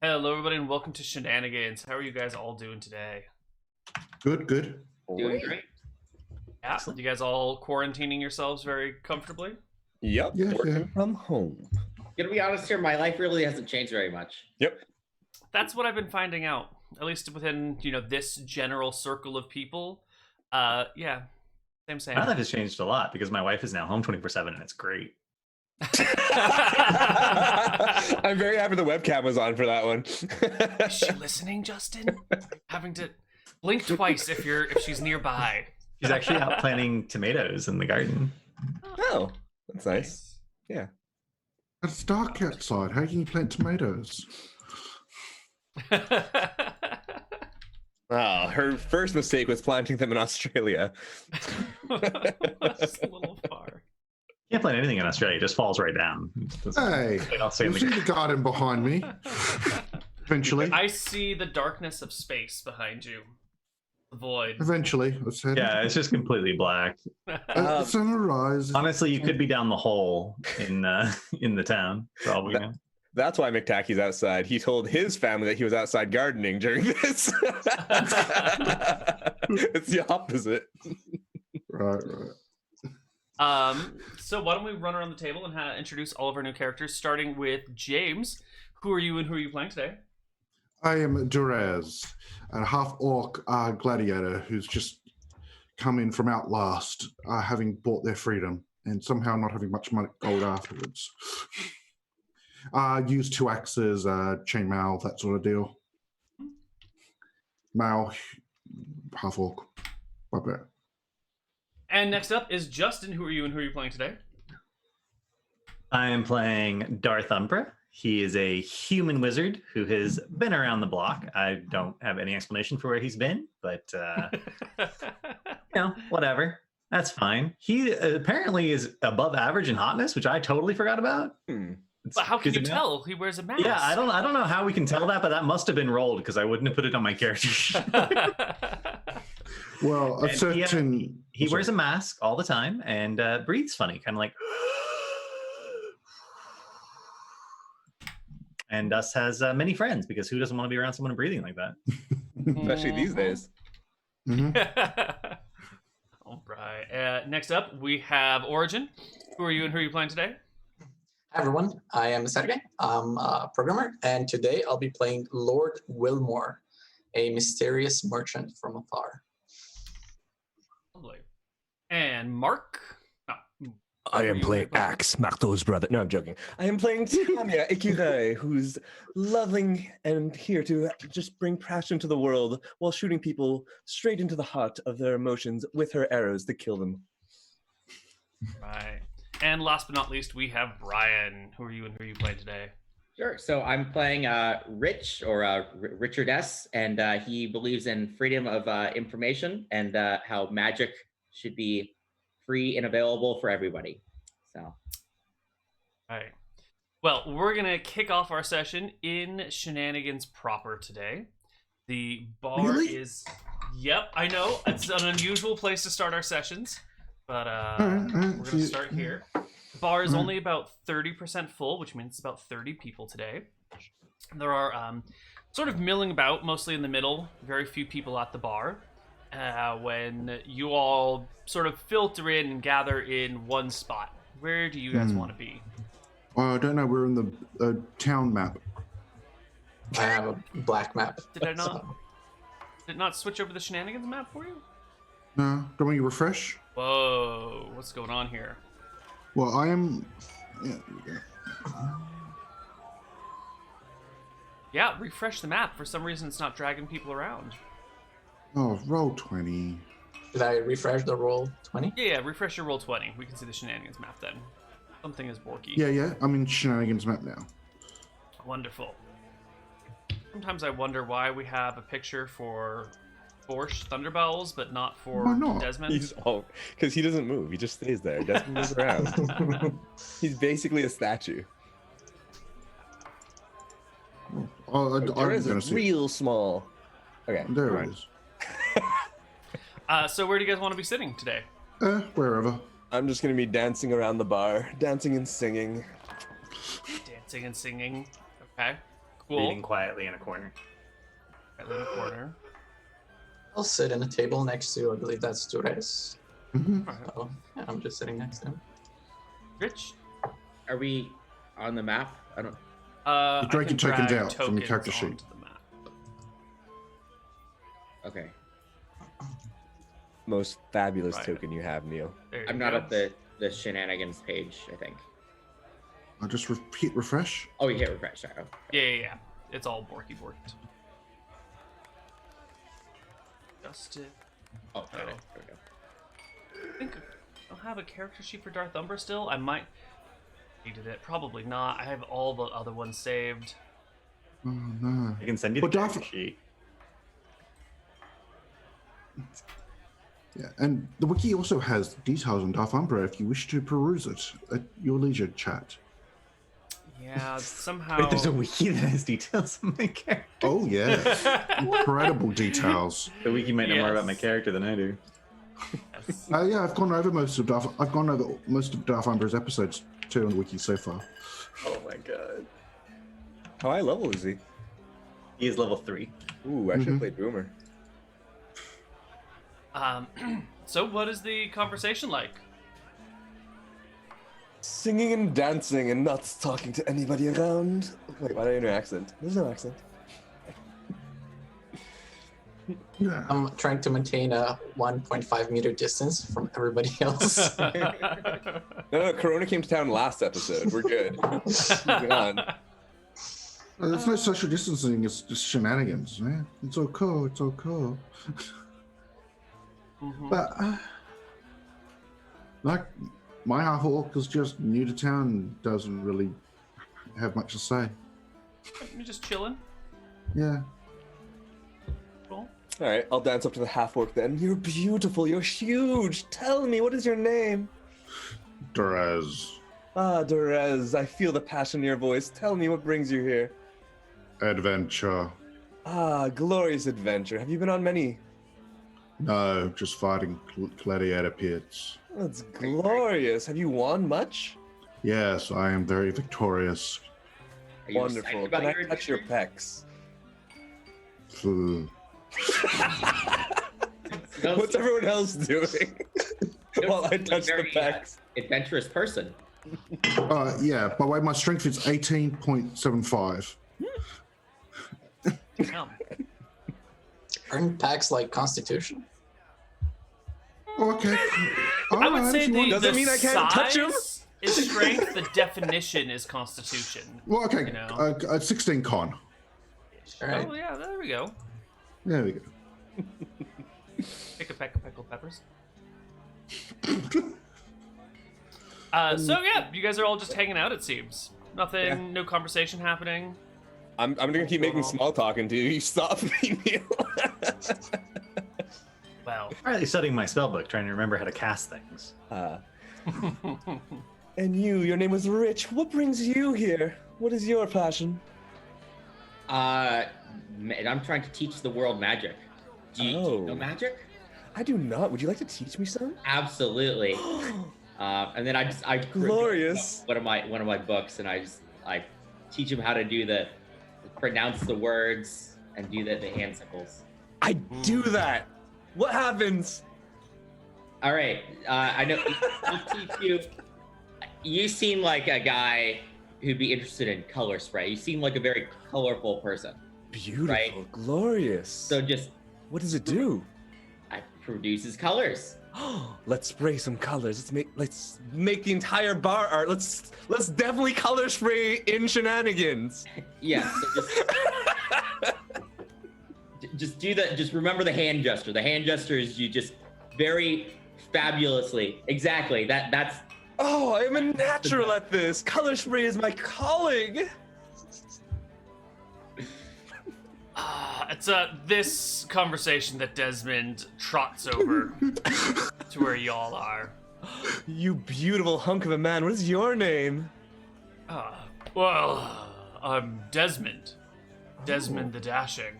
Hello, everybody, and welcome to Shenanigans. How are you guys all doing today? Good. Doing great. Yeah, you guys all quarantining yourselves very comfortably? Yep. Yeah, Working from home. Gonna be honest here, my life really hasn't changed very much. Yep. That's what I've been finding out, at least within, this general circle of people. Yeah, same. My life has changed a lot because my wife is now home 24/7 and it's great. I'm very happy the webcam was on for that one. Is she listening, Justin? Having to blink twice if she's nearby. She's actually out planting tomatoes in the garden. Oh, that's nice. Yeah. It's dark outside. How can you plant tomatoes? Oh, her first mistake was planting them in Australia. That's a little far. Can't plant anything in Australia; it just falls right down. Hey, I'll say you see the garden behind me. Eventually. I see the darkness of space behind you. The void. Eventually. Let's head. Yeah, it's just completely black. The sun will rise. Honestly, you could be down the hole in the town. For all we know. That's why McTacky's outside. He told his family that he was outside gardening during this. It's the opposite. Right. So why don't we run around the table and introduce all of our new characters, starting with James. Who are you and who are you playing today? I am Durez, a half-orc gladiator who's just come in from Outlast, having bought their freedom and somehow not having much money, gold afterwards. Used 2 axes, chainmail, that sort of deal. Mal, half-orc, barbarian. And next up is Justin. Who are you and who are you playing today? I am playing Darth Umbra. He is a human wizard who has been around the block. I don't have any explanation for where he's been, but whatever. That's fine. He apparently is above average in hotness, which I totally forgot about. But how can you tell? He wears a mask. Yeah, I don't know how we can tell that, but that must have been rolled because I wouldn't have put it on my character sheet. Well, he wears a mask all the time and breathes funny, kind of like. And thus has many friends because who doesn't want to be around someone breathing like that? Especially these days. Mm-hmm. All right. Next up, we have Origin. Who are you and who are you playing today? Hi everyone, I am Sergej. I'm a programmer, and today I'll be playing Lord Wilmore, a mysterious merchant from afar. Lovely. And Marc? I am playing Axe, Marteau's brother. No, I'm joking. I am playing Tamia Ikire, who's loving and here to just bring passion to the world while shooting people straight into the heart of their emotions with her arrows to kill them. Right. And last but not least, we have Bryan. Who are you and who are you playing today? Sure. So I'm playing Rich, or Richard S., and he believes in freedom of information and how magic should be free and available for everybody. So. All right. Well, we're going to kick off our session in Shenanigans proper today. The bar is... Yep, I know. It's an unusual place to start our sessions. But we're going to start here. The bar is only about 30% full, which means it's about 30 people today. There are sort of milling about, mostly in the middle, very few people at the bar. When you all sort of filter in and gather in one spot, where do you guys want to be? I don't know. We're in the town map. I have a black map. Did I not? Did it not switch over the Shenanigans map for you? No, don't we refresh? Whoa, what's going on here? Well, I am... Yeah, refresh the map. For some reason, it's not dragging people around. Oh, roll 20. Did I refresh the roll 20? Yeah, refresh your roll 20. We can see the Shenanigans map then. Something is borky. Yeah, I'm in Shenanigans map now. Wonderful. Sometimes I wonder why we have a picture for Borsch Thunderbells, but not for Desmond. Because he doesn't move. He just stays there. Doesn't move around. He's basically a statue. Real small. Okay. There it is. So where do you guys want to be sitting today? Wherever. I'm just going to be dancing around the bar. Dancing and singing. Dancing and singing. Okay. reading quietly in a corner. Quietly in a corner. I'll sit in a table next to, I believe that's Thrice. Mhm. All right. So yeah, I'm just sitting next to him. Rich. Are we on the map? I don't. I drag can your tokens drag out from your character tokens sheet. onto the map. Okay. Most fabulous Right. token you have, Neal. There you I'm not go. at the Shenanigans page, I think. I'll just hit refresh. Oh, you hit refresh. Sorry. Okay. Yeah. It's all borky borked. Adjusted. Oh, got it. There we go. I think I'll have a character sheet for Darth Umbra still. I might needed it. Probably not. I have all the other ones saved. Oh no. I can send you the Well, character Darth- sheet. Yeah, and the wiki also has details on Darth Umbra if you wish to peruse it at your leisure, chat. Yeah, somehow. Wait, there's a wiki that has details on my character. Oh yeah, incredible details. The wiki might know more about my Yes. character than I do. Yes. Yeah, I've gone over most of Darth Umbra's episodes too on the wiki so far. Oh my god. How high level is he? He is level 3. Ooh, I should have Mhm. played Boomer. So what is the conversation like? Singing and dancing and not talking to anybody around. Wait, why do I have no accent? There's no accent. Yeah. I'm trying to maintain a 1.5 meter distance from everybody else. No, Corona came to town last episode. We're good. Moving on. There's no social distancing. It's just shenanigans, man. It's all cool. It's all cool. Mhm. But like my half orc is just new to town and doesn't really have much to say. You're just chilling. Yeah. Cool. All right, I'll dance up to the half orc then. You're beautiful. You're huge. Tell me, what is your name? Drez. Ah, Dorez, I feel the passion in your voice. Tell me what brings you here. Adventure. Ah, glorious adventure. Have you been on many? No, just fighting gladiator pits. That's glorious. Have you won much? Yes, I am very victorious. Are you Wonderful. excited about Can I your touch your adventure? pecs? Ugh. Don't What's seem- everyone else doing? don't While I seem like touch the very, pecs. Adventurous person. Yeah, by the way, my strength is 18.75. Damn. Aren't packs like Constitution? Okay. I would say the Doesn't mean I can't touch 'em. size is strength. The definition is constitution. Well, okay. You know. 16 con. All right. Oh yeah, there we go. There we go. Pick a peck of pickled peppers. So yeah, you guys are all just hanging out. It seems nothing, Yeah. no conversation happening. I'm gonna keep making small talk until you stop me, Neal. Well, Partly studying my spellbook, trying to remember how to cast things. And you, your name was Rich. What brings you here? What is your passion? And I'm trying to teach the world magic. Do you know Oh. magic? I do not. Would you like to teach me some? Absolutely. And then I Glorious. one of my books, and I teach him how to pronounce the words and do the hand signals. I do that. What happens? All right, I know. I'll teach you. You seem like a guy who'd be interested in color spray. You seem like a very colorful person. Beautiful, Right. glorious. So just what does it do? it produces colors. Let's spray some colors. Let's make the entire bar art. Let's definitely color spray in Shenanigans. Yeah. So just remember the hand gesture. The hand gesture is you just very fabulously. Exactly. That's Oh, I am a natural at this. Color spray is my calling. it's this conversation that Desmond trots over to where y'all are. You beautiful hunk of a man. What is your name? Well, I'm Desmond. Desmond the Dashing.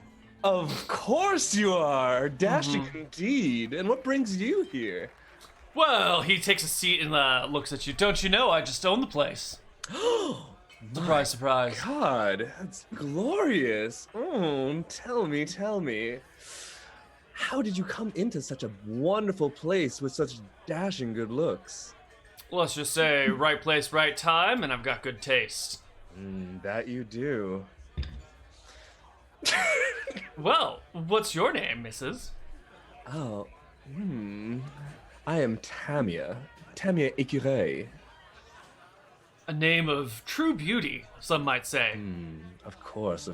Of course you are. Dashing indeed. And what brings you here? Well, he takes a seat and looks at you. Don't you know I just own the place? Surprise, surprise. God, that's glorious. Oh, tell me. How did you come into such a wonderful place with such dashing good looks? Let's just say right place, right time, and I've got good taste. That you do. Well, what's your name, Mrs.? Oh, I am Tamia. Tamia Ecureuil. A name of true beauty, some might say. Of course.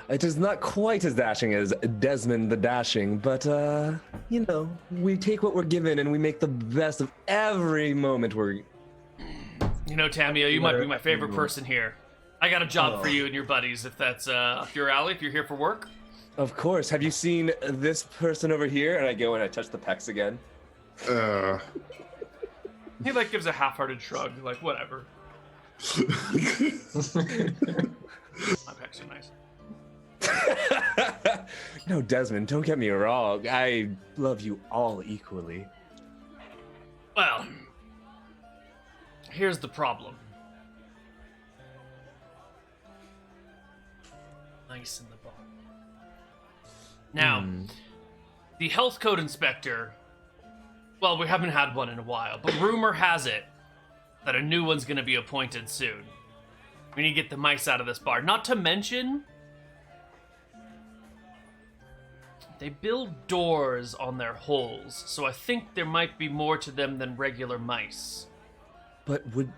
It is not quite as dashing as Desmond the Dashing, but, you know, we take what we're given and we make the best of every moment we're... You know, Tamia, you might be my favorite person here. I got a job for you and your buddies, if that's up your alley, if you're here for work. Of course. Have you seen this person over here? And I go and I touch the pecs again. He, like, gives a half-hearted shrug, like, whatever. My pecs are nice. No, Desmond, don't get me wrong. I love you all equally. Well, here's the problem. Nice in the bar. Now, the health code inspector, well, we haven't had one in a while, but rumor has it that a new one's going to be appointed soon. We need to get the mice out of this bar. Not to mention, they build doors on their holes, so I think there might be more to them than regular mice. But would...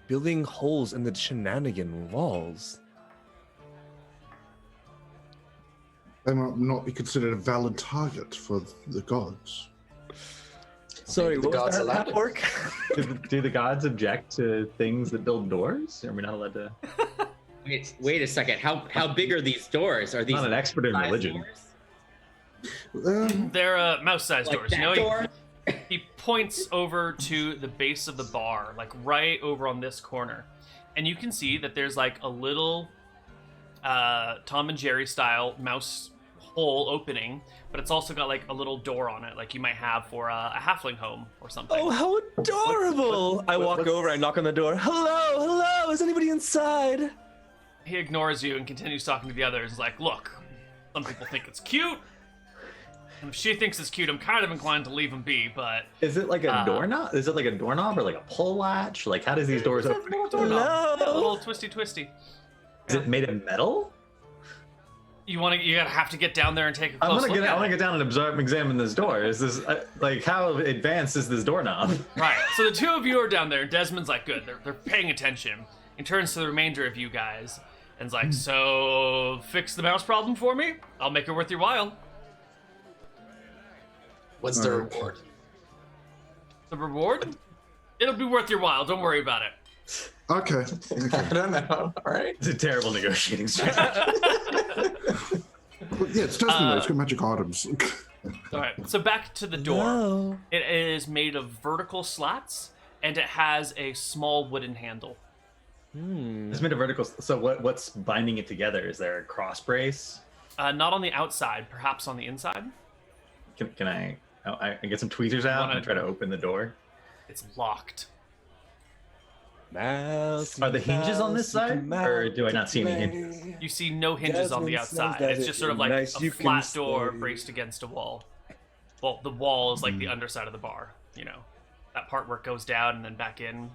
Building holes in the Shenanigan walls. They might not be considered a valid target for the gods. Sorry, The what was gods that allowed it. work? do the gods object to things that build doors? Are we not allowed to? Wait a second. How big are these doors? Are these I'm not an expert in size religion. doors? They're mouse-sized Like doors. that You know, door? he points over to the base of the bar, like right over on this corner. And you can see that there's like a little Tom and Jerry style mouse hole opening, but it's also got like a little door on it, like you might have for a halfling home or something. Oh, how adorable! I walk over, I knock on the door. Hello, is anybody inside? He ignores you and continues talking to the others, like, look, some people think it's cute. And if she thinks it's cute, I'm kind of inclined to leave him be, but... Is it like a doorknob? Is it like a doorknob or like a pull latch? Like, how does these doors It's a open? little doorknob. Hello? A little twisty. Is it made of metal? You gotta have to get down there and take a I close want look to at it. get down and examine this door. Is this like how advanced is this doorknob? Right, so the two of you are down there. Desmond's like, good, they're paying attention. He turns to the remainder of you guys and is like, so fix the mouse problem for me? I'll make it worth your while. What's the reward? The reward? It'll be worth your while, don't worry about it. Okay. I don't know. All right. It's a terrible negotiating strategy. Well, yeah, it's Desmond though. It's got magic items. Alright, so back to the door. Hello. It is made of vertical slats, and it has a small wooden handle. It's made of vertical. So what's binding it together? Is there a cross brace? Not on the outside, perhaps on the inside. Can I get some tweezers out and try to open the door? It's locked. Mouse, Are the hinges on this mouse, side, or do I not see any hinges? You see no hinges on the Desmond says outside. that It's just sort of it's like nice a you can flat door stay. braced against a wall. Well, the wall is like the underside of the bar, you know. That part where it goes down and then back in.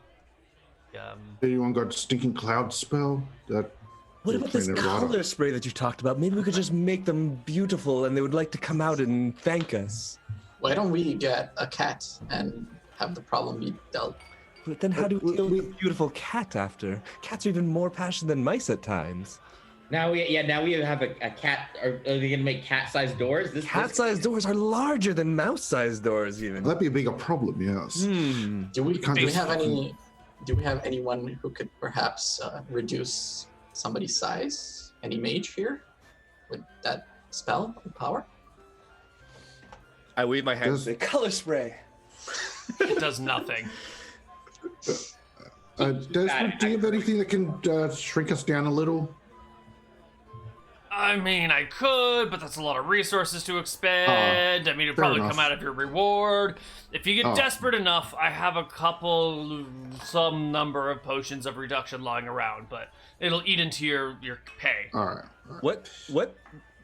Anyone got stinking cloud spell? That What will about this clean it right up. color spray that you talked about? Maybe we could just make them beautiful and they would like to come out and thank us. Why don't we get a cat and have the problem be dealt? But then how do we deal with a beautiful cat after? Cats are even more passionate than mice at times. Now we have a cat. Are they gonna make cat-sized doors? Cat-sized doors are larger than mouse-sized doors even. That'd be a bigger problem, yes. Do we Can't just- have anyone who could perhaps reduce somebody's size? Any mage here with that spell and power? I wave my hand and Does- say, color spray. It does nothing. Desmond, do you have anything that can shrink us down a little? I mean, I could, but that's a lot of resources to expend. I mean, it'd probably enough. come out of your reward. If you get desperate enough, I have some number of potions of reduction lying around, but it'll eat into your pay. All right. What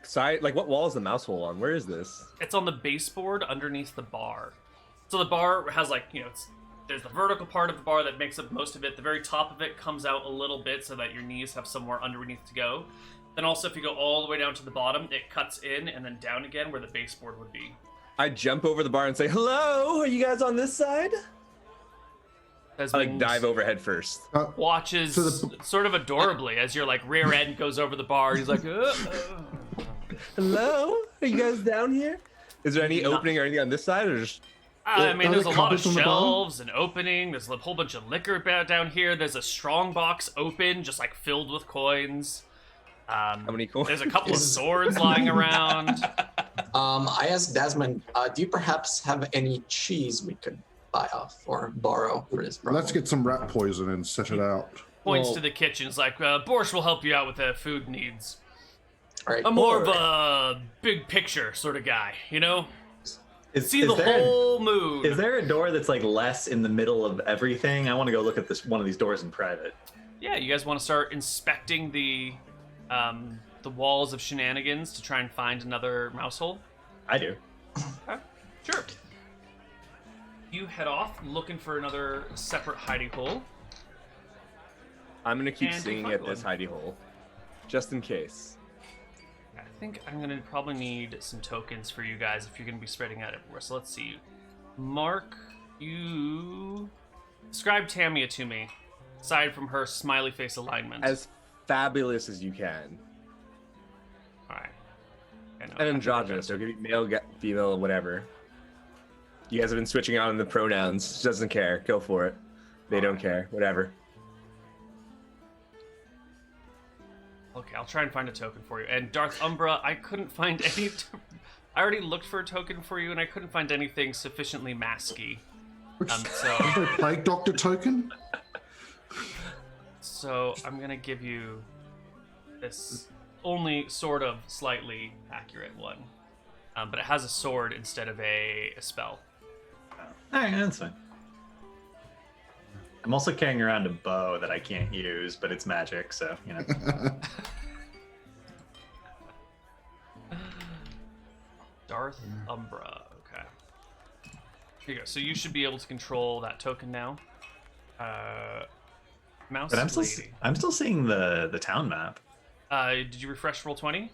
side? Like, what wall is the mouse hole on? Where is this? It's on the baseboard underneath the bar. So the bar has there's the vertical part of the bar that makes up most of it. The very top of it comes out a little bit so that your knees have somewhere underneath to go. Then also, if you go all the way down to the bottom, it cuts in and then down again where the baseboard would be. I jump over the bar and say, "Hello, are you guys on this side?" Desmond dive over head first. watches sort of adorably as your rear end goes over the bar. He's like, "Hello, are you guys down here?" Is there any opening or anything on this side, or just? I mean, there's a lot of cupboards on the bottom? shelves and opening. There's a whole bunch of liquor down here. There's a strong box open, just filled with coins. How many coins? There's a couple of swords lying around. I asked Desmond, do you perhaps have any cheese we could buy off or borrow for this problem? Let's get some rat poison and set it out. Points to the kitchen. It's like, Borscht will help you out with the food needs. All right. I'm more of a big picture sort of guy, you know? See the there whole mood. Is there a door that's less in the middle of everything? I want to go look at one of these doors in private. Yeah, you guys want to start inspecting the walls of Shenanigans to try and find another mouse hole? I do. Okay, sure. You head off looking for another separate hidey hole. I'm gonna keep And singing find at this one. hidey hole, just in case. I think I'm gonna probably need some tokens for you guys if you're gonna be spreading out everywhere. So let's see. Marc, you describe Tamia to me, aside from her smiley face alignment. As fabulous as you can. All right. Okay, no, And androgynous, so it could be male, female, whatever. You guys have been switching on the pronouns. Doesn't care. Go for it. They don't care. Whatever. Okay, I'll try and find a token for you. And Darth Umbra, I couldn't find any. I already looked for a token for you, and I couldn't find anything sufficiently masky. Which, So, is there a plague doctor token? so I'm gonna give you this only sort of slightly accurate one, but it has a sword instead of a spell. All right, that's fine. I'm also carrying around a bow that I can't use, but it's magic, so, you know. Darth Umbra. Okay. Here you go. So you should be able to control that token now. Mouse But lady. I'm still seeing the town map. Did you refresh Roll20?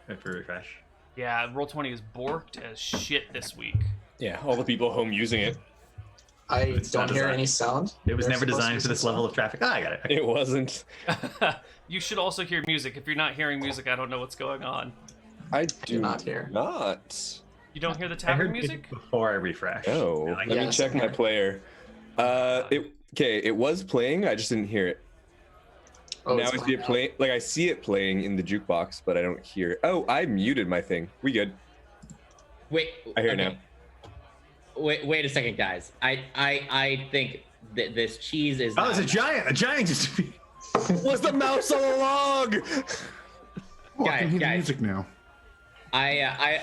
If we refresh. Yeah, Roll20 is borked as shit this week. Yeah, all the people home using it. I It's don't not hear designed. any sound. It was There's never supposed to designed be for this some level sound. of traffic. Oh, I got it. Okay. It wasn't. You should also hear music. If you're not hearing music, I don't know what's going on. I do not hear. not. You don't hear the I tavern heard music? before I refresh. No. Yeah, I Let me yes, check I my heard. player. It was playing. I just didn't hear it. Oh, Now it's I see playing it playing. Like I see it playing in the jukebox, but I don't hear it. Oh, I muted my thing. We good. Wait. I hear it okay. now. Wait a second, guys. I think that this cheese is. Oh, it's a giant! A giant just. Was the mouse all along? Oh, I can hear the Guys. music now. I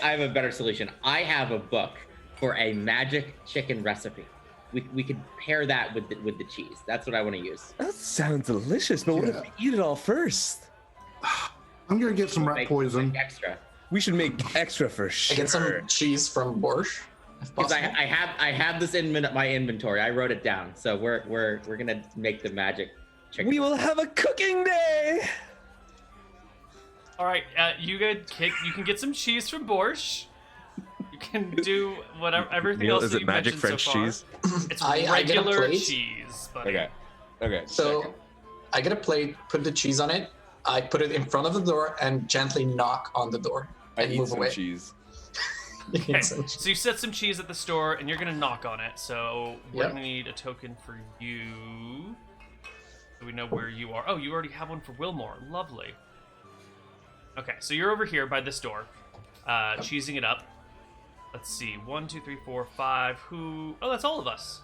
have a better solution. I have a book for a magic chicken recipe. We could pair that with the cheese. That's what I want to use. That sounds delicious, but what if Yeah. we eat it all first? I'm gonna get some rat Make poison. extra. We should make extra for I sure. get some cheese from Borscht, if Because possible. I have this in my inventory. I wrote it down. So we're gonna make the magic chicken. We will have a cooking day. All right, you can get some cheese from Borscht. You can do whatever everything Neal, else is that it you magic mentioned French so far. cheese? It's I get a regular plate. cheese, buddy. Okay. Okay. So I get a plate, put the cheese on it. I put it in front of the door and gently knock on the door I and eat move some away. cheese. Okay, so you set some cheese at the store, and you're gonna knock on it. So we're Yep. gonna need a token for you, so we know where you are. Oh, you already have one for Wilmore. Lovely. Okay, so you're over here by this door, cheesing it up. Let's see, 1, 2, 3, 4, 5. Who? Oh, that's all of us.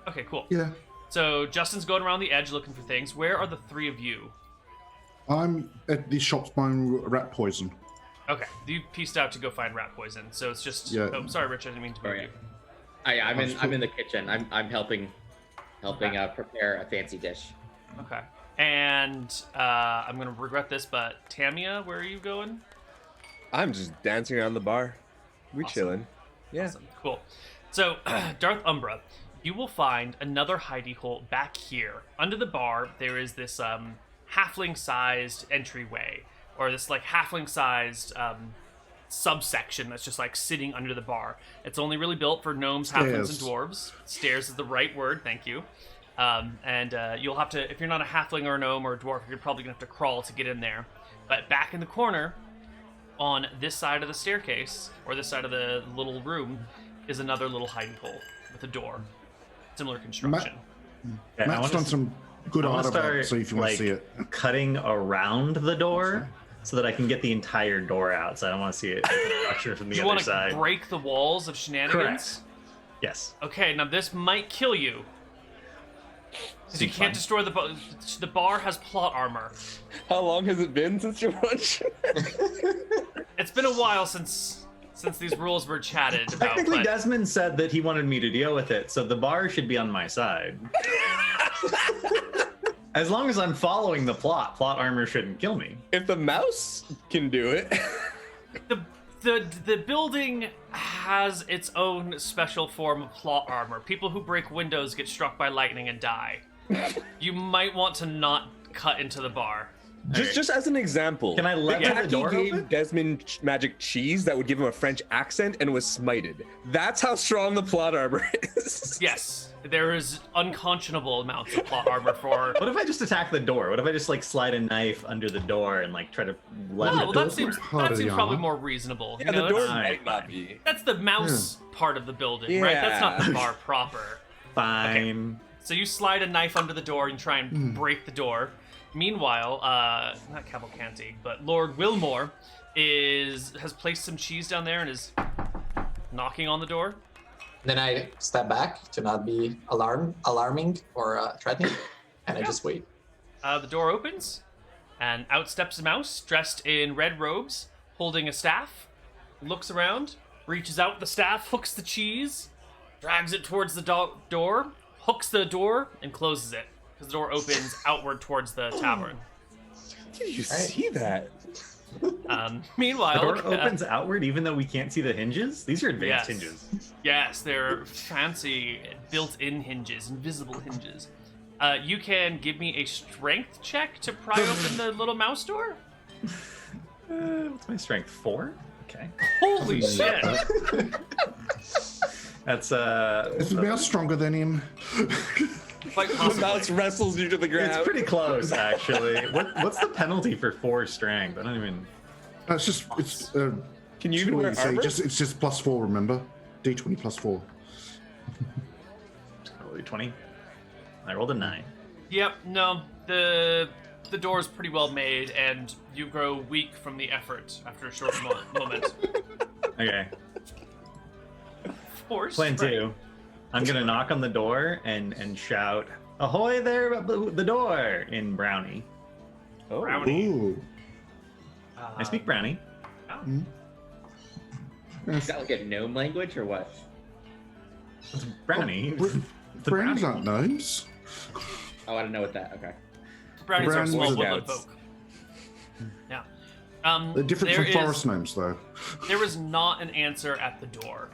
Okay, cool. Yeah. So Justin's going around the edge looking for things. Where are the three of you? I'm at the shops buying rat poison. Okay, you pieced out to go find rat poison, so it's just. Yeah. Oh, sorry, Rich. I didn't mean to move you. I'm in the kitchen. I'm helping prepare a fancy dish. Okay. And I'm gonna regret this, but Tamia, where are you going? I'm just dancing around the bar. We Awesome. chilling. Yeah. Awesome. Cool. So, Darth Umbra, you will find another hidey hole back here. Under the bar, there is this halfling-sized entryway, or this like halfling-sized subsection that's just like sitting under the bar. It's only really built for gnomes, halflings, and dwarves. Stairs is the right word. Thank you. And you'll have to, if you're not a halfling or a gnome or a dwarf, you're probably gonna have to crawl to get in there. But back in the corner, on this side of the staircase, or this side of the little room, is another little hiding hole with a door. Similar construction. Matt's done some good art about it, so if you want to see it. Cutting around the door so that I can get the entire door out. So I don't want to see it structure from the you other want side. to break the walls of Shenanigans? Correct. Yes. Okay, now this might kill you. Because you can't destroy the bar. The bar has plot armor. How long has it been since you launched? It's been a while since these rules were chatted about. Technically, but Desmond said that he wanted me to deal with it, so the bar should be on my side. As long as I'm following the plot armor shouldn't kill me. If the mouse can do it. the building has its own special form of plot armor. People who break windows get struck by lightning and die. You might want to not cut into the bar. Just as an example, Can I let the door gave open? Desmond magic cheese that would give him a French accent and was smited. That's how strong the plot armor is. Yes, there is unconscionable amounts of plot armor for. What if I just attack the door? What if I just like slide a knife under the door and like try to let Well, it? that seems harder, probably yeah. more reasonable. Yeah, you know, the door that's- might not be. That's the mouse part of the building, right? That's not the bar proper. Fine. So you slide a knife under the door and try and break the door. Meanwhile, not Cavalcanti, but Lord Wilmore has placed some cheese down there and is knocking on the door. Then I step back to not be alarming or threatening, and I just wait. The door opens, and out steps a mouse dressed in red robes, holding a staff, looks around, reaches out the staff, hooks the cheese, drags it towards the door, hooks the door, and closes it, because the door opens outward towards the tavern. Did you see that? Meanwhile, The door opens outward even though we can't see the hinges? These are advanced Yes. hinges. Yes, they're fancy built-in hinges, invisible hinges. You can give me a strength check to pry open the little mouse door? What's my strength? 4? Okay. Holy shit! That's Is the mouse stronger than him? Quite The possibly. mouse wrestles you to the ground. it's pretty close actually. What's the penalty for 4 strength? I don't even. It's just it's. Can you even wear armor? It's just +4. Remember, D20 +4. Probably 20. I rolled a 9. Yep, no, the door is pretty well made, and you grow weak from the effort after a short moment. Okay. Force. Plan right. 2. I'm gonna knock on the door and shout, "Ahoy there, the door!" in Brownie. Oh. Brownie. Ooh. I speak Brownie. Is that like a gnome language or what? It's Brownie. Br- The Brownies brownie. aren't gnomes. Oh, I don't know what that. Okay. Brownies are Brownies small are woodland scouts. folk. Yeah. They're different there from forest gnomes, though. There is not an answer at the door.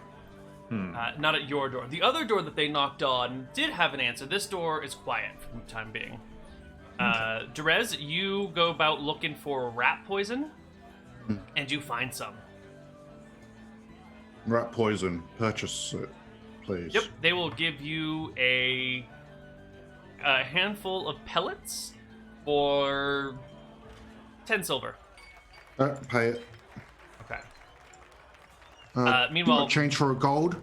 Not at your door. The other door that they knocked on did have an answer. This door is quiet for the time being. Derez, you go about looking for rat poison, and you find some. Rat poison. Purchase it, please. Yep, they will give you a handful of pellets for 10 silver. Pay it. Okay. Do Meanwhile, not change for a gold.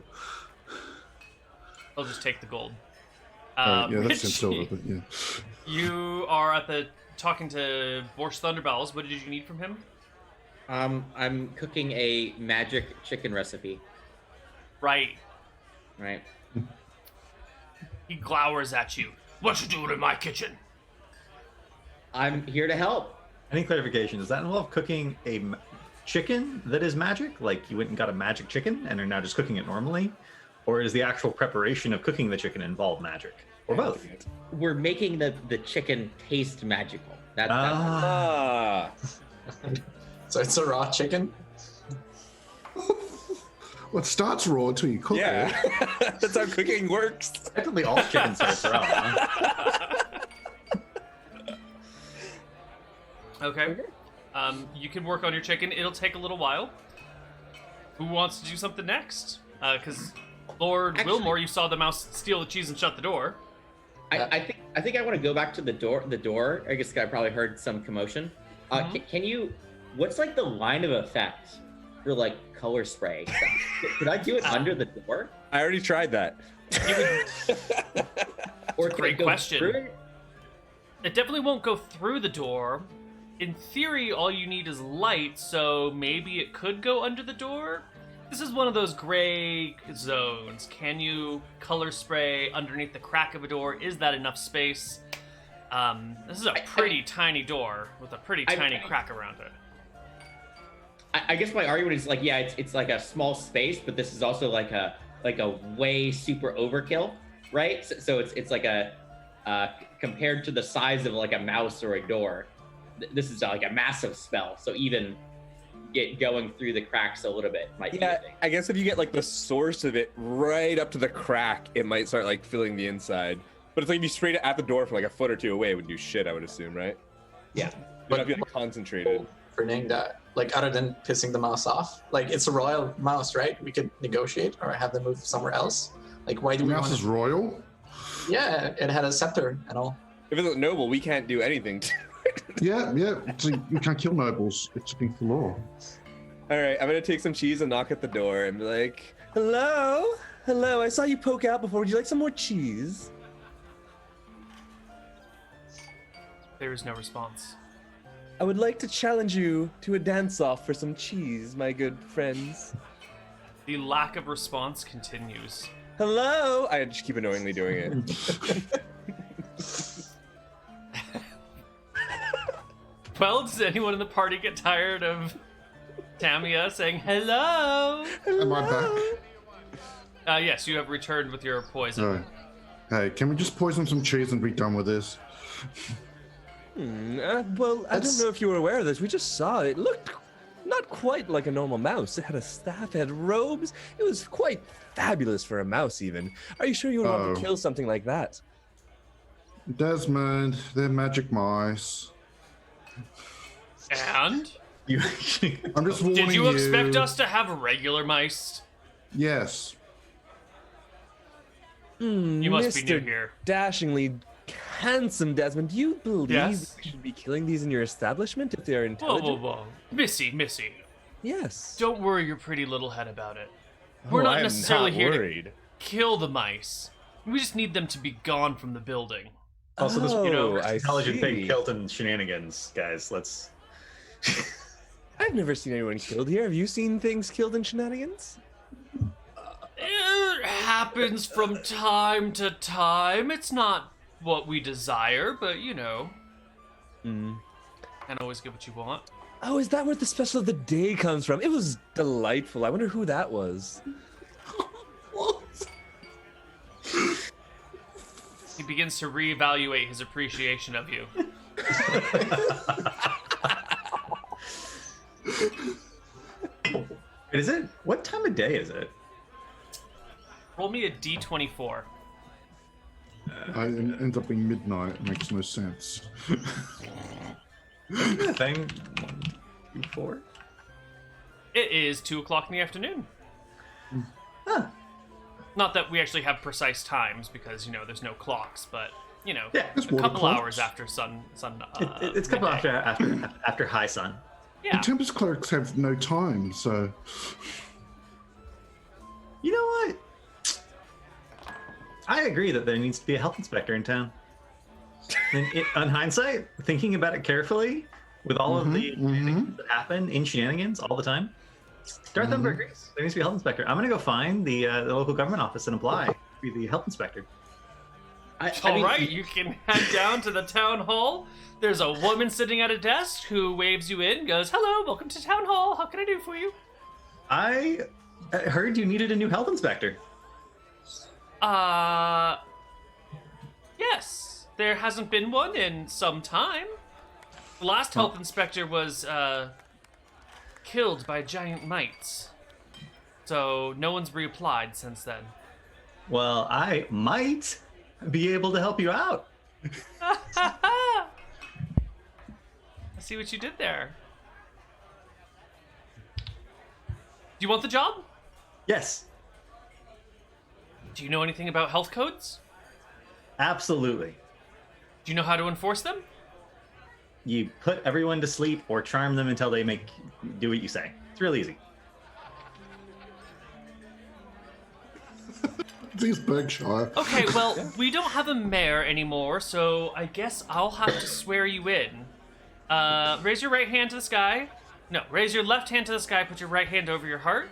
I'll just take the gold. Yeah, that's Rich, in silver, but yeah. You are at the talking to Borscht Thunderbells. What did you need from him? I'm cooking a magic chicken recipe. Right. Right. He glowers at you. What you doing in my kitchen? I'm here to help. Any clarification? Does that involve cooking a chicken that is magic? Like you went and got a magic chicken and are now just cooking it normally? Or is the actual preparation of cooking the chicken involve magic? Or both? We're making the chicken taste magical. That's Ah. So it's a raw chicken. Well, it starts raw until you cook it. Yeah. That's how cooking works. Technically, all chicken starts raw. Huh? Okay. You can work on your chicken. It'll take a little while. Who wants to do something next? Because Lord Wilmore, you saw the mouse steal the cheese and shut the door. I think I want to go back to the door. The door. I guess I probably heard some commotion. Can you? What's like the line of effect for like color spray? Could I do it under the door? I already tried that. Or Great question. It definitely won't go through the door. In theory, all you need is light, so maybe it could go under the door? This is one of those gray zones. Can you color spray underneath the crack of a door? Is that enough space? This is a pretty tiny door with a pretty tiny crack around it. I guess my argument is like, yeah, it's like a small space, but this is also like a way super overkill, right? So it's like a compared to the size of like a mouse or a door, this is like a massive spell. So even going through the cracks a little bit might be a thing. I guess if you get like the source of it right up to the crack, it might start like filling the inside. But it's like if you sprayed it at the door from like a foot or two away, it would do shit, I would assume, right? Yeah. But it'd be like concentrated. For doing that, like other than pissing the mouse off, like it's a royal mouse, right? We could negotiate or have them move somewhere else. Like why do The we mouse want is royal? Yeah, it had a scepter and all. If it's noble, we can't do anything to it. Yeah. So you can't kill nobles. It's against the law. All right, I'm gonna take some cheese and knock at the door and be like, "Hello, hello. I saw you poke out before. Would you like some more cheese?" There is no response. I would like to challenge you to a dance-off for some cheese, my good friends. The lack of response continues. Hello. I just keep annoyingly doing it. Well, does anyone in the party get tired of Tamia saying hello? Am I back? Yes, you have returned with your poison. No. Hey, can we just poison some cheese and be done with this? Well, I don't know if you were aware of this. We just saw it. It looked not quite like a normal mouse. It had a staff, it had robes. It was quite fabulous for a mouse, even. Are you sure you would want to kill something like that? Desmond, they're magic mice. And? I'm just warning you. Did you expect us to have regular mice? Yes. You must be new Mr. here. Dashingly handsome Desmond, do you believe Yes? we should be killing these in your establishment if they are Whoa, intelligent? whoa, whoa. Missy. Yes. Don't worry your pretty little head about it. We're Oh, not I am necessarily not here worried. to kill the mice. We just need them to be gone from the building. Also, this I intelligent thing see. killed in Shenanigans, guys. Let's. I've never seen anyone killed here. Have you seen things killed in Shenanigans? It happens from time to time. It's not what we desire, but you know. Can't always get what you want. Oh, is that where the special of the day comes from? It was delightful. I wonder who that was. He begins to reevaluate his appreciation of you. Is it? What time of day is it? Roll me a d24. I ends up being midnight. It makes no sense. Thing 4. It is 2 o'clock in the afternoon. Huh. Not that we actually have precise times because, you know, there's no clocks, but, you know, Yeah, a There's water couple clocks. hours after sun It's a couple midday. after high sun. Yeah. The Tempest clerics have no time, so You know what? I agree that there needs to be a health inspector in town. On hindsight, thinking about it carefully, with all of the things that happen in Shenanigans all the time, Darth Umber agrees. There needs to be a health inspector. I'm going to go find the local government office and apply to be the health inspector. All right, you can head down to the town hall. There's a woman sitting at a desk who waves you in, goes, "Hello, welcome to town hall. How can I do for you?" I heard you needed a new health inspector. Yes. There hasn't been one in some time. The last health inspector was, killed by giant mites. So no one's reapplied since then. Well, I might be able to help you out. I see what you did there. Do you want the job? Yes, Do you know anything about health codes? absolutely. Do you know how to enforce them? You put everyone to sleep or charm them until they do what you say. It's real easy. These Berkshire. Okay, well, we don't have a mayor anymore, so I guess I'll have to swear you in. Raise your right hand to the sky. No, raise your left hand to the sky, put your right hand over your heart,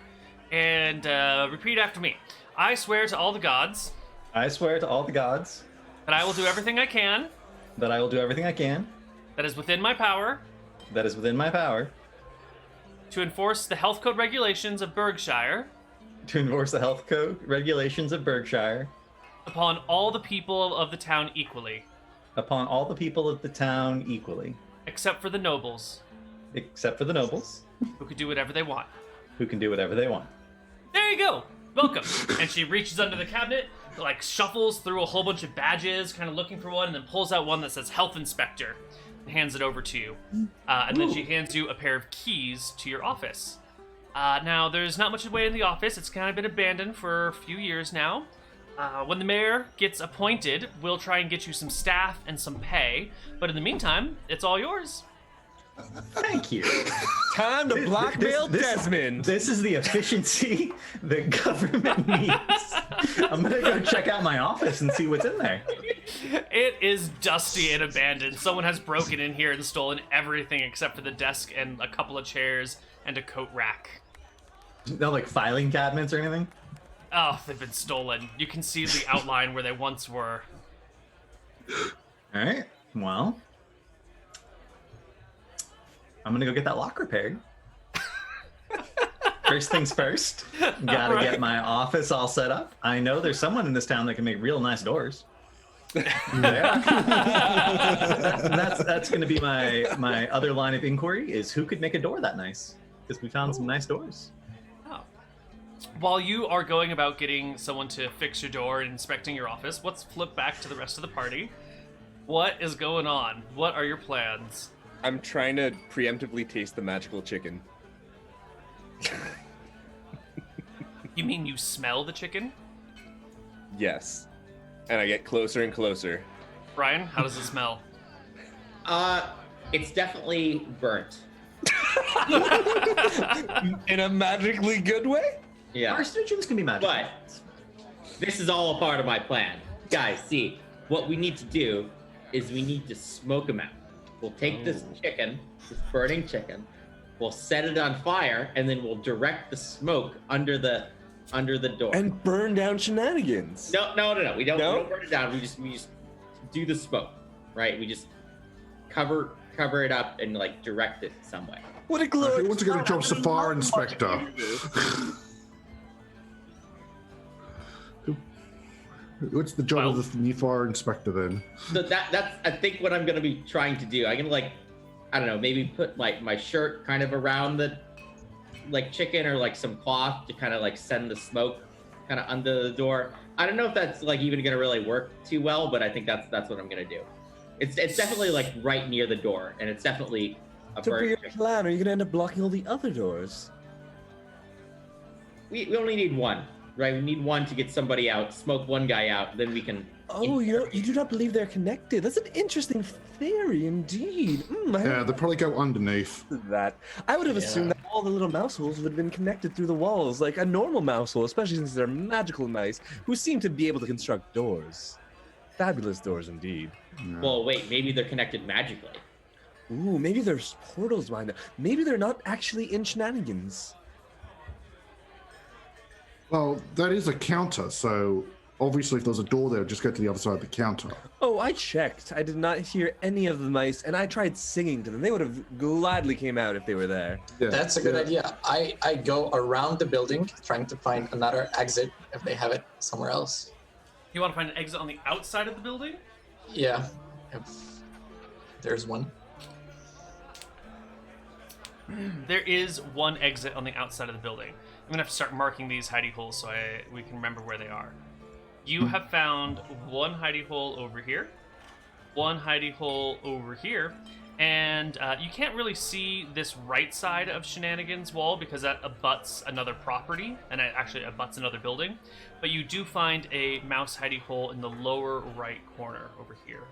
and repeat after me. I swear to all the gods I swear to all the gods that I will do everything I can that I will do everything I can that is within my power that is within my power to enforce the health code regulations of Berkshire to enforce the health code regulations of Berkshire upon all the people of the town equally, upon all the people of the town equally, except for the nobles, except for the nobles, who could do whatever they want. who can do whatever they want. There you go. Welcome. And she reaches under the cabinet, like shuffles through a whole bunch of badges, kind of looking for one, and then pulls out one that says Health Inspector and hands it over to you. And then she hands you a pair of keys to your office. Now, there's not much away in the office. It's kind of been abandoned for a few years now. When the mayor gets appointed, we'll try and get you some staff and some pay. But in the meantime, it's all yours. Thank you. Time to blackmail Desmond. This is the efficiency the government needs. I'm gonna go check out my office and see what's in there. It is dusty and abandoned. Someone has broken in here and stolen everything except for the desk and a couple of chairs and a coat rack. No, like filing cabinets or anything? Oh, they've been stolen. You can see the outline where they once were. All right. Well, I'm gonna go get that lock repaired. First things first. Gotta get my office all set up. I know there's someone in this town that can make real nice doors. Yeah. That's gonna be my other line of inquiry is who could make a door that nice? Because we found some nice doors. Oh. While you are going about getting someone to fix your door and inspecting your office, let's flip back to the rest of the party. What is going on? What are your plans? I'm trying to preemptively taste the magical chicken. You mean you smell the chicken? Yes. And I get closer and closer. Bryan, how does it smell? It's definitely burnt. In a magically good way? Yeah. Carcinogens can be magical. But this is all a part of my plan. Guys, see, what we need to do is we need to smoke them out. We'll take this chicken, this burning chicken, we'll set it on fire, and then we'll direct the smoke under the door. And burn down Shenanigans. No. We don't burn it down. We just do the smoke, right? We just cover it up and like direct it some way. What a Who glory! wants to get a job as a fire inspector? What's the job of the new fire inspector then? So that's I think what I'm gonna be trying to do. I'm gonna like, I don't know, maybe put my shirt kind of around the like chicken or like some cloth to kind of like send the smoke kind of under the door. I don't know if that's like even gonna really work too well, but I think that's what I'm gonna do. It's definitely like right near the door, and it's definitely a So for burnt your chicken. plan, are you gonna end up blocking all the other doors? We only need one, right? We need one to get somebody out, smoke one guy out, then we can. Oh, you do not believe they're connected. That's an interesting theory indeed. Yeah, they probably go underneath. That I would have assumed that all the little mouse holes would have been connected through the walls like a normal mouse hole, especially since they're magical mice who seem to be able to construct doors. Fabulous doors indeed. Yeah. Well, wait, maybe they're connected magically. Ooh, maybe there's portals behind them. Maybe they're not actually in Shenanigans. Well, that is a counter, so Obviously, if there's a door there, just go to the other side of the counter. Oh, I checked. I did not hear any of the mice, and I tried singing to them. They would have gladly came out if they were there. Yeah. That's a good idea. I go around the building trying to find another exit if they have it somewhere else. You want to find an exit on the outside of the building? Yeah, if there's one. There is one exit on the outside of the building. I'm gonna have to start marking these hidey holes so we can remember where they are. You have found one hidey hole over here, one hidey hole over here, and you can't really see this right side of Shenanigans wall because that abuts another property, and it actually abuts another building. But you do find a mouse hidey hole in the lower right corner over here.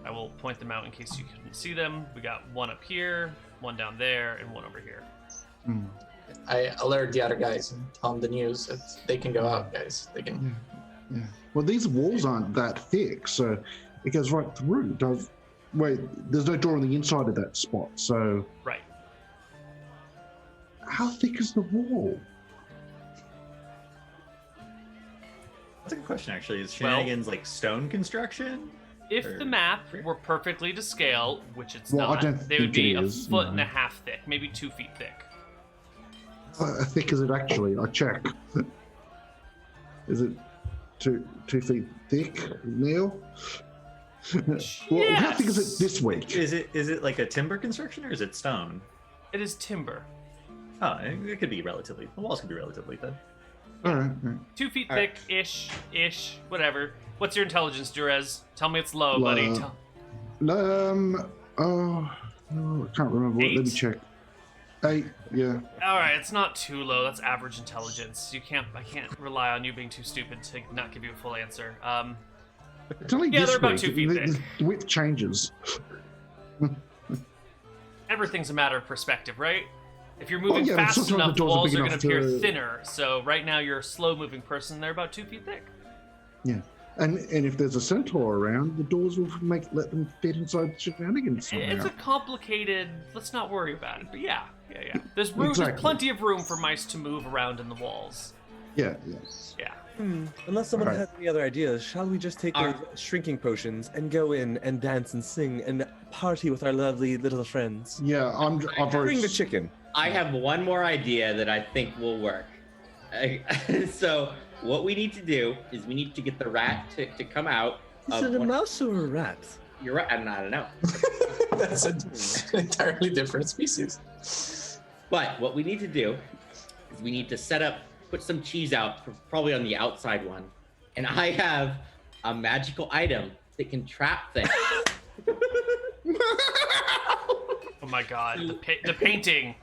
I will point them out in case you couldn't see them. We got one up here, one down there, and one over here. I alert the other guys and tell them the news that they can go out, guys. They can. Yeah. Well, these walls aren't that thick, so it goes right through. Wait, there's no door on the inside of that spot, so... Right. How thick is the wall? That's a good question, actually. Is Shenanigans like stone construction? If the map were perfectly to scale, which it's Well, I not, don't they would think be it a is, foot no. and a half thick, maybe 2 feet thick. How thick is it actually? I check. Is it two feet thick, Neal? Well, how thick is it this week? Is it like a timber construction or is it stone? It is timber. Oh, it could be relatively. The walls could be relatively thin. All right. 2 feet All right. thick, ish, whatever. What's your intelligence, Durez? Tell me it's low, buddy. I can't remember. Let me 8? check. 8, yeah. All right, it's not too low. That's average intelligence. I can't rely on you being too stupid to not give you a full answer. It's only Yeah, this they're about week. 2 feet The width changes. Everything's a matter of perspective, right? If you're moving yeah, but fast sometimes the enough, the doors are walls big are going to enough appear to- thinner. So right now you're a slow-moving person. They're about 2 feet thick. Yeah. And if there's a centaur around, the doors will let them fit inside Shenanigans somehow. It's a complicated. Let's not worry about it. But yeah. There's room. Exactly. There's plenty of room for mice to move around in the walls. Yeah. Yeah. Unless someone Alright. has any other ideas, shall we just take those shrinking potions and go in and dance and sing and party with our lovely little friends? Yeah, I've already... Bring the chicken. I have one more idea that I think will work. So what we need to do is we need to get the rat to come out. Is it a mouse or a rat? You're right. I don't know. That's an entirely different species. But what we need to do is we need to put some cheese out, probably on the outside one. And I have a magical item that can trap things. Oh my god, the painting.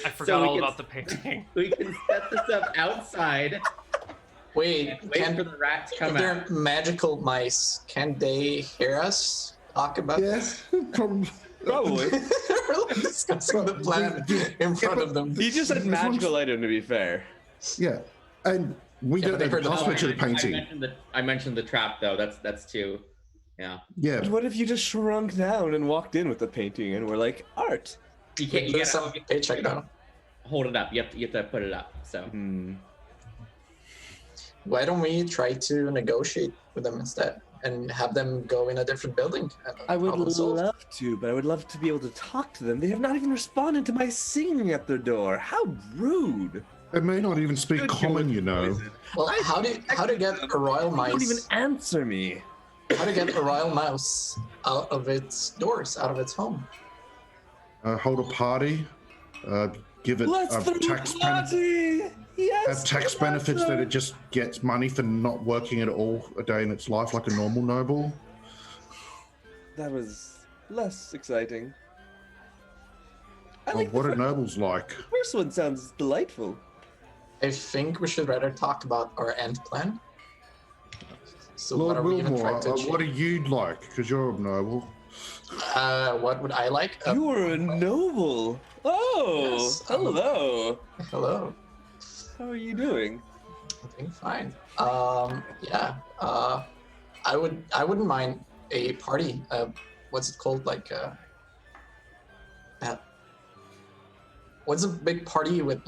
I forgot So we all can- about the painting. We can set this up outside. Wait, Wait for the rat to come if out. they're magical mice, can they hear us talk about Yes, this? probably. Probably. We're like discussing the plan in front of them. He just said magical item, to be fair. Yeah. And we Yeah, don't they have heard the the password to the I painting. mentioned the trap though. That's too. Yeah. Yeah. But what if you just shrunk down and walked in with the painting and we're like, art? You can't. You There's gotta some paycheck down. hold it up. You have to put it up. So Why don't we try to negotiate with them instead and have them go in a different building? and I would problem solved? love to, but I would love to be able to talk to them. They have not even responded to my singing at their door. How rude! They may not even speak common, you know. Well, how do you get a royal They don't even mice? answer me. How to get a royal mouse out of its doors, out of its home? Hold a party. Give it Let's throw a tax party! Yes! have tax benefits that it just gets money for not working at all a day in its life like a normal noble. That was less exciting. I Oh, like what the are nobles like? first one sounds delightful. I think we should rather talk about our end plan. So Lord what are we even Wilmore, trying to achieve? what are you like? Because you're a noble. What would I like? You are a noble. Oh, Yes, hello. Hello. How are you doing? I'm doing fine. Yeah. I wouldn't mind a party. What's it called? What's a big party with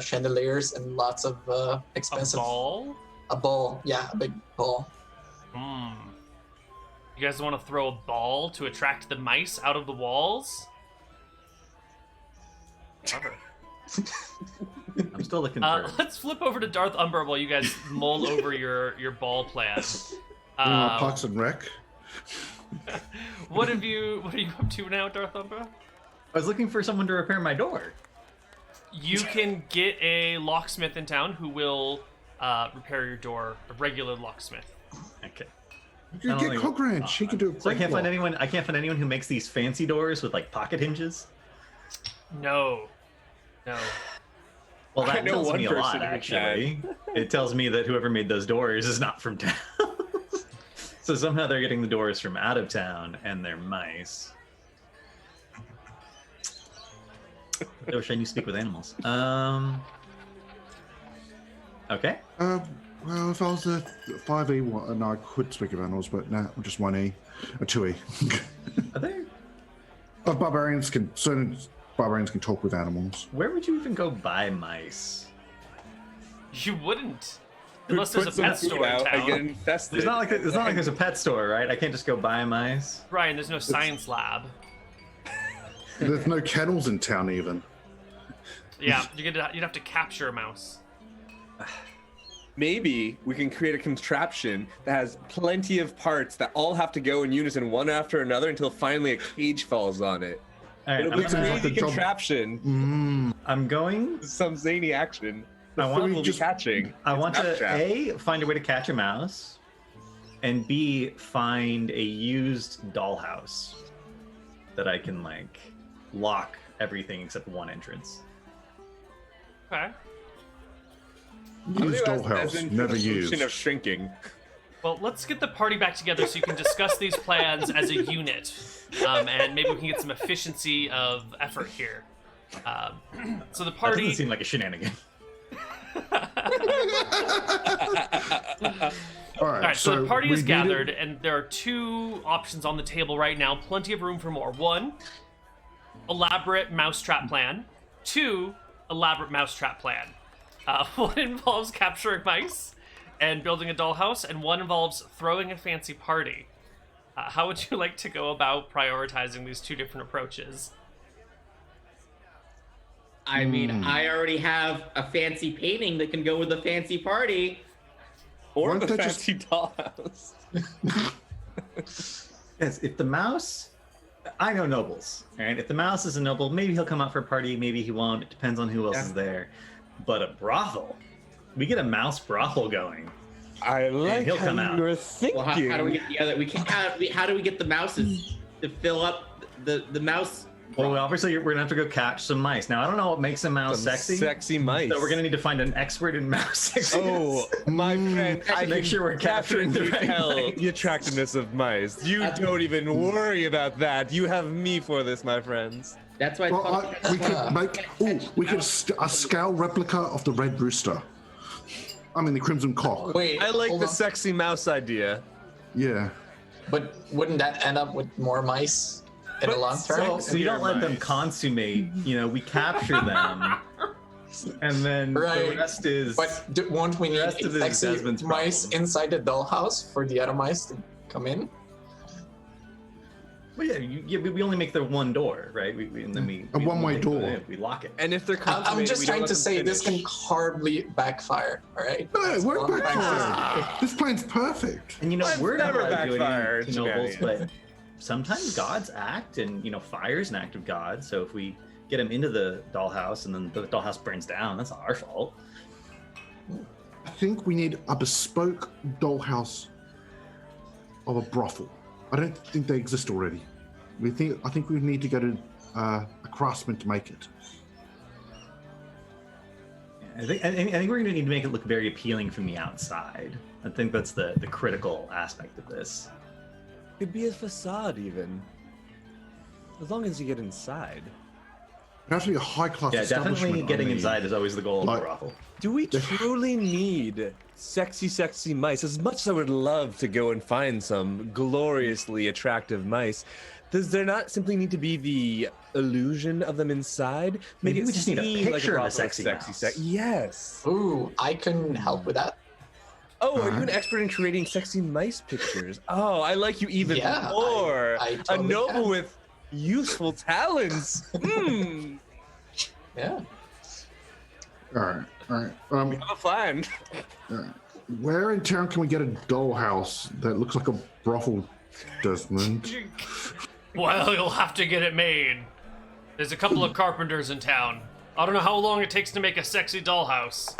chandeliers and lots of A expensive? ball? A ball. Yeah, a big ball. You guys want to throw a ball to attract the mice out of the walls? Clever. I'm still looking for. Let's flip over to Darth Umber while you guys mull over your ball plan. Parks and Rec. What are you up to now, Darth Umber? I was looking for someone to repair my door. You can get a locksmith in town who will repair your door. A regular locksmith. Okay. You can get Cogranch. She can do a So I can't find lock. anyone. I can't find anyone who makes these fancy doors with like pocket hinges. No. Well, I that know tells one me a lot, person who actually. It tells me that whoever made those doors is not from town. So somehow they're getting the doors from out of town, and they're mice. I wish I knew speak with animals. Okay. Well, if I was a 5E, no, I could speak of animals, but nah, I'm just 1E, a 2E. Are there? But certain barbarians can talk with animals. Where would you even go buy mice? You wouldn't. Unless there's a Put pet some store in food out and get town. infested. It's not like there's a pet store, right? I can't just go buy mice. Bryan, there's no science lab. There's no kennels in town, even. Yeah, you'd have to capture a mouse. Maybe we can create a contraption that has plenty of parts that all have to go in unison one after another until finally a cage falls on it. All right, It'll be a crazy contraption. I'm going. Some zany action. The I want food to will be catching. I want It's to mousetrap. A, find a way to catch a mouse, and B, find a used dollhouse that I can like lock everything except one entrance. Okay. Used As dollhouse, in never the solution used. of shrinking. Well, let's get the party back together so you can discuss these plans as a unit, and maybe we can get some efficiency of effort here. So the That party. doesn't seem like a shenanigan. All All right, so the party we is need gathered, and there are two options on the table right now. Plenty of room for more. One, elaborate mousetrap plan. Two, elaborate mousetrap plan. One involves capturing mice and building a dollhouse, and one involves throwing a fancy party. How would you like to go about prioritizing these two different approaches? I mean, I already have a fancy painting that can go with a fancy party. Or Why the don't they just- fancy dollhouse. Yes, if the mouse, I know nobles, right? If the mouse is a noble, maybe he'll come out for a party, maybe he won't. It depends on who else is there. But a brothel, we get a mouse brothel going. I like he'll how come out. you were thinking. Well, how do we get the other? How do we get the mouses to fill up the mouse? Well, obviously we're gonna have to go catch some mice. Now I don't know what makes a mouse Some sexy. sexy mice. So we're gonna need to find an expert in mouse sexiness. Oh, my friend, I Make can sure we're capturing the definitely right tell mice. the attractiveness of mice. You don't even worry about that. You have me for this, my friends. That's why. Well, we could make a scale replica of the red rooster. I mean the crimson cock. Wait, I like hold the on. sexy mouse idea. Yeah. But wouldn't that end up with more mice in the long term? So you don't let them consummate. You know, we capture them, and then the Right. rest is. But won't we need rest of it is sexy Desmond's mice problem. inside the dollhouse for the other mice to come in? Well, we only make the one door, right? And then we A one-way we- door. We lock it. And if they're I'm consummated, just we trying don't to let them say this can finish. horribly backfire, all right? No, That's we're all I'm trying to say. backfired. This plan's perfect. And you know, Mine's we're not never allowed to do backfired, anything to nobles, but Shenanigans. sometimes gods act, and you know, fire's an act of God. So if we get them into the dollhouse and then the dollhouse burns down, that's not our fault. I think we need a bespoke dollhouse of a brothel. I don't think they exist already. I think we need to go to a craftsman to make it. I think we're going to need to make it look very appealing from the outside. I think that's the critical aspect of this. Could be a facade, even. As long as you get inside. It has to be a high-class Yeah, establishment. definitely getting I mean. inside is always the goal of Like- the brothel. Do we truly need sexy mice? As much as I would love to go and find some gloriously attractive mice, does there not simply need to be the illusion of them inside? Maybe Make we it just need a seem picture of a brothel sexy mouse. Yes. Ooh, I can help with that. Oh, are you an expert in creating sexy mice pictures? Oh, I like you even Yeah, more. I totally a noble can. with useful talents. Hmm. Yeah. All right. We have a plan. Where in town can we get a dollhouse that looks like a brothel, Desmond? Well, you'll have to get it made. There's a couple of carpenters in town. I don't know how long it takes to make a sexy dollhouse.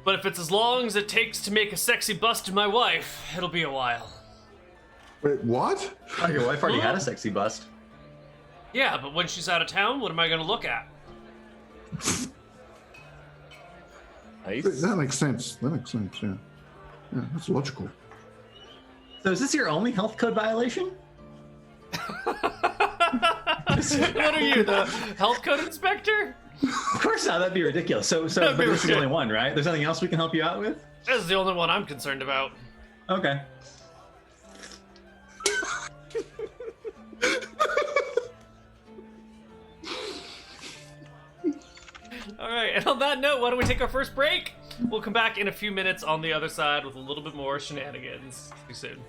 But if it's as long as it takes to make a sexy bust of my wife, it'll be a while. Wait, what? Oh, your wife already had a sexy bust. Yeah, but when she's out of town, what am I going to look at? Nice. That makes sense. Yeah. Yeah, that's logical. So is this your only health code violation? What are you, the health code inspector? Of course not. That'd be ridiculous. So, That'd but be this is the only ridiculous. one, right? There's nothing else we can help you out with? This is the only one I'm concerned about. Okay. All right, and on that note, why don't we take our first break? We'll come back in a few minutes on the other side with a little bit more shenanigans. See you soon.